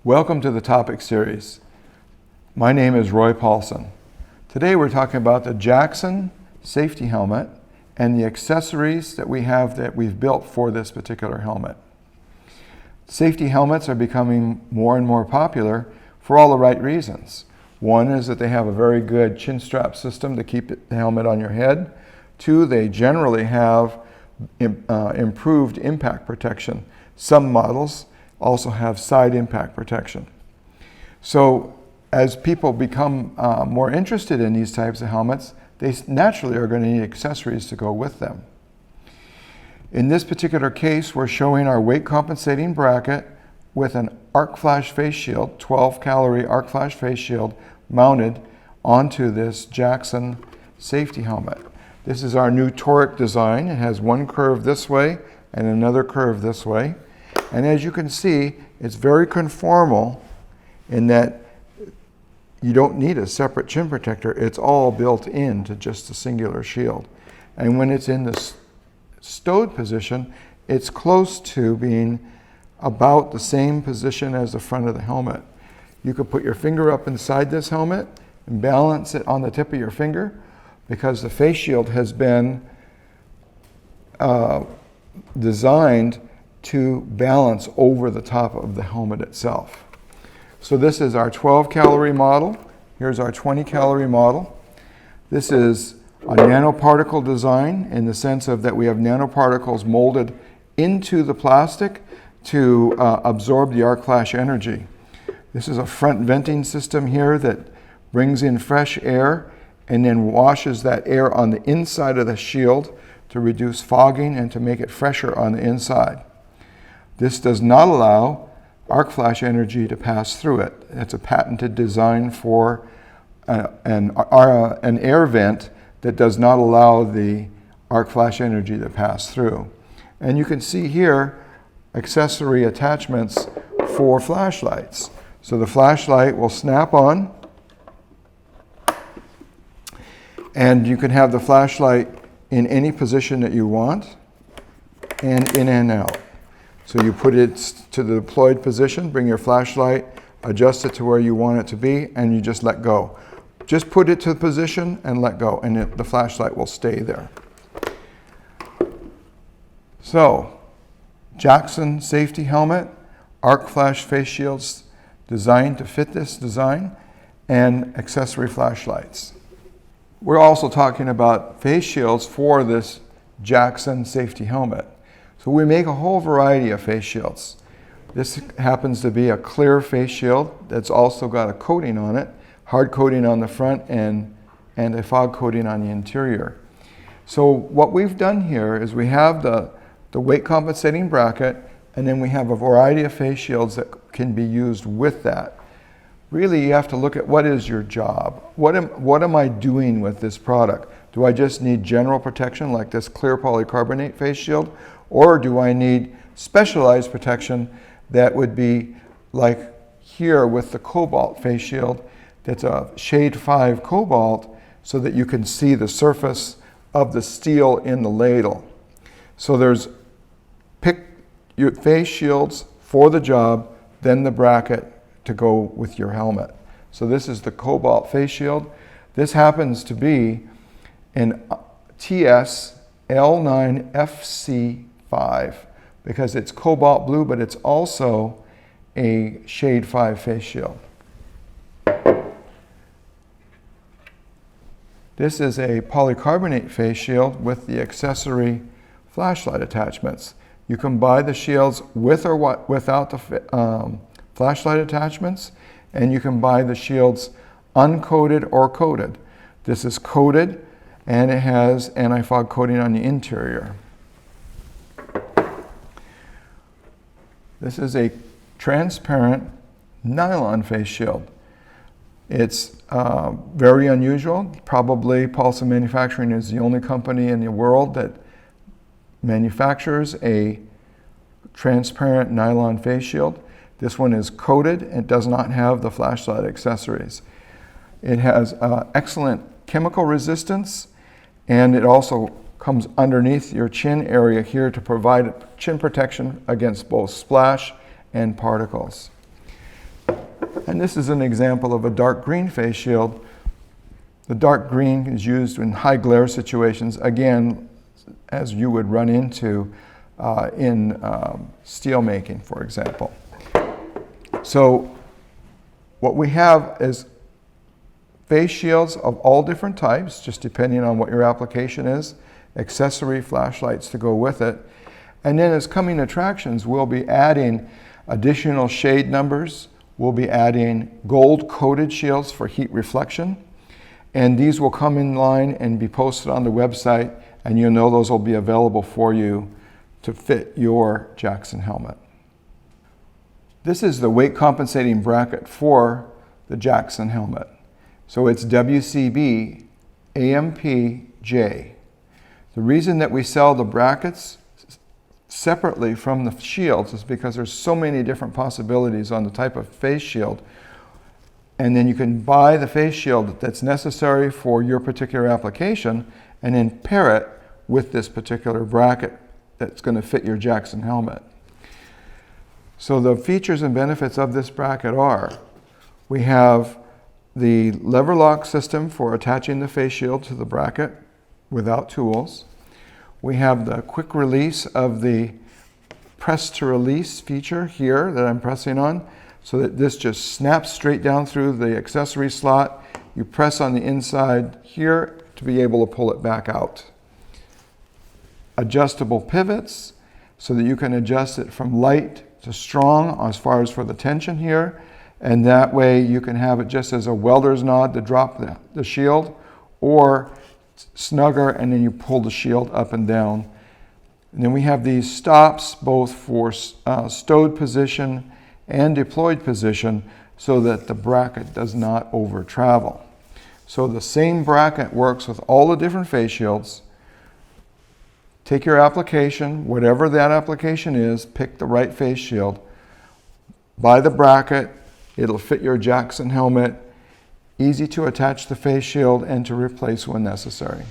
Welcome to the topic series. My name is Roy Paulson. Today we're talking about the Jackson safety helmet and the accessories that we've built for this particular helmet. Safety helmets are becoming more and more popular for all the right reasons. One is that they have a very good chin strap system to keep the helmet on your head. Two, they generally have improved impact protection. Some models also have side impact protection. So as people become more interested in these types of helmets, they naturally are going to need accessories to go with them. In this particular case, we're showing our weight compensating bracket with an arc flash face shield, 12 calorie arc flash face shield mounted onto this Jackson safety helmet. This is our new Toric design. It has one curve this way and another curve this way. And as you can see, it's very conformal in that you don't need a separate chin protector. It's all built into just a singular shield. And when it's in the stowed position, it's close to being about the same position as the front of the helmet. You could put your finger up inside this helmet and balance it on the tip of your finger because the face shield has been designed to balance over the top of the helmet itself. So this is our 12 calorie model. Here's our 20 calorie model. This is a nanoparticle design in the sense of that we have nanoparticles molded into the plastic to absorb the arc flash energy. This is a front venting system here that brings in fresh air and then washes that air on the inside of the shield to reduce fogging and to make it fresher on the inside. This does not allow arc flash energy to pass through it. It's a patented design for an air vent that does not allow the arc flash energy to pass through. And you can see here accessory attachments for flashlights. So the flashlight will snap on, and you can have the flashlight in any position that you want and in and out. So you put it to the deployed position, bring your flashlight, adjust it to where you want it to be, and you just let go. Just put it to the position and let go, and the flashlight will stay there. So, Jackson safety helmet, arc flash face shields designed to fit this design, and accessory flashlights. We're also talking about face shields for this Jackson safety helmet. So we make a whole variety of face shields. This happens to be a clear face shield that's also got a coating on it, hard coating on the front and a fog coating on the interior. So what we've done here is we have the weight compensating bracket, and then we have a variety of face shields that can be used with that. Really, you have to look at what is your job. What am I doing with this product? Do I just need general protection like this clear polycarbonate face shield? Or do I need specialized protection that would be like here with the cobalt face shield that's a shade 5 cobalt so that you can see the surface of the steel in the ladle. So pick your face shields for the job, then the bracket to go with your helmet. So this is the cobalt face shield. This happens to be an TS L9FC5 because it's cobalt blue, but it's also a shade 5 face shield. This is a polycarbonate face shield with the accessory flashlight attachments. You can buy the shields with or without the flashlight attachments, and you can buy the shields uncoated or coated. This is coated, and it has anti-fog coating on the interior. This is a transparent nylon face shield. It's very unusual. Probably Paulson Manufacturing is the only company in the world that manufactures a transparent nylon face shield. This one is coated and does not have the flashlight accessories. It has excellent chemical resistance, and it also comes underneath your chin area here to provide chin protection against both splash and particles. And this is an example of a dark green face shield. The dark green is used in high glare situations, again, as you would run into in steel making, for example. So what we have is face shields of all different types, just depending on what your application is, accessory flashlights to go with it. And then as coming attractions, we'll be adding additional shade numbers. We'll be adding gold-coated shields for heat reflection. And these will come in line and be posted on the website, and you'll know those will be available for you to fit your Jackson helmet. This is the weight compensating bracket for the Jackson helmet. So it's WCB AMPJ. The reason that we sell the brackets separately from the shields is because there's so many different possibilities on the type of face shield. And then you can buy the face shield that's necessary for your particular application and then pair it with this particular bracket that's going to fit your Jackson helmet. So the features and benefits of this bracket are, we have the lever lock system for attaching the face shield to the bracket without tools. We have the quick release of the press to release feature here that I'm pressing on, so that this just snaps straight down through the accessory slot. You press on the inside here to be able to pull it back out. Adjustable pivots, so that you can adjust it from light to strong as far as for the tension here. And that way you can have it just as a welder's nod to drop the shield, or snugger and then you pull the shield up and down. And then we have these stops both for stowed position and deployed position, so that the bracket does not over travel. So the same bracket works with all the different face shields. Take your application, whatever that application is, pick the right face shield, buy the bracket. It'll fit your Jackson helmet, easy to attach the face shield and to replace when necessary.